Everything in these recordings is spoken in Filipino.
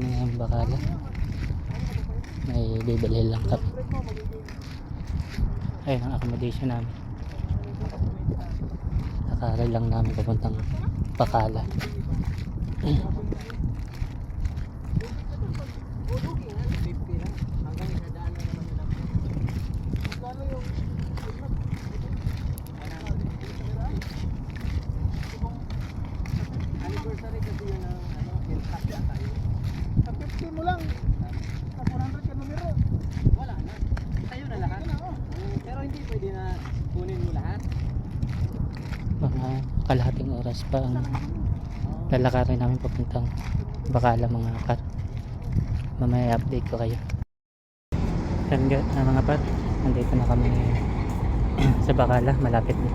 kami ngayong Bacala. May bibilhin lang kami. Ayun ang accommodation namin. Nakaral lang namin papuntang Bacala. Sa 50 mo lang. Sa 400 ka numero. Wala na. Sa'yo na lahat. Pero hindi pwede na kunin mo lahat. Mga kalahating oras pa ang lalakarin namin papuntang Bacala mga pat. Mamaya update ko kayo. Yan mga pat, nandito na kami sa Bacala, malapit na.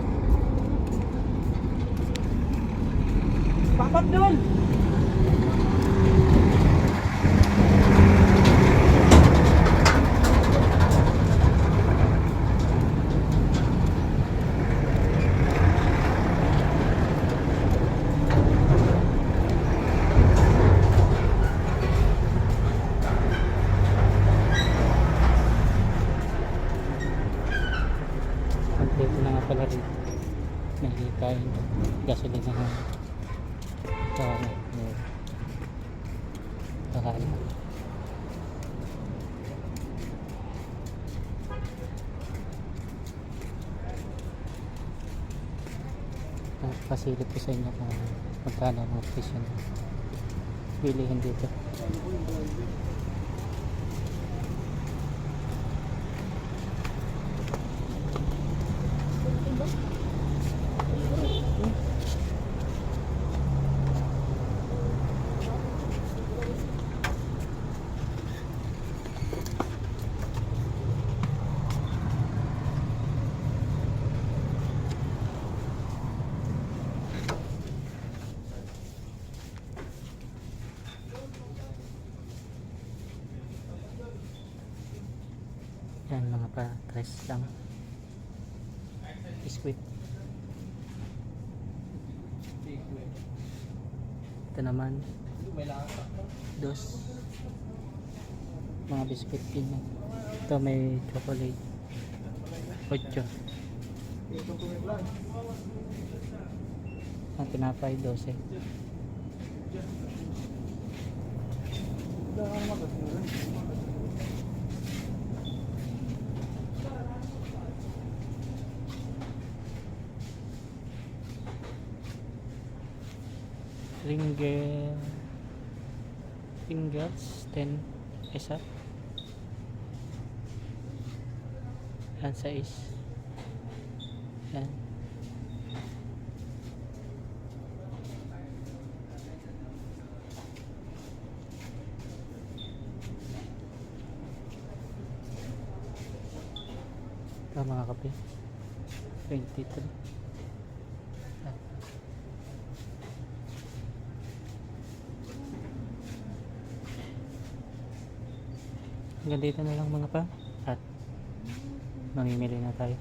Papat doon. Dito na nga pala rin nahikain gasolina ng Bacala. Pasilip ko sa inyo kung magkano ang mga presyo na bilihin dito. Yan mga pa-tres lang. Biskuit. Ito naman dos mga biskuit din. Ito may chocolate 8. Ang tinapay 12. Ringgels 10 isa. Yan 6. Yan. Ito mga kape 23. Hanggang dito na lang mga pa at mamimili na tayo.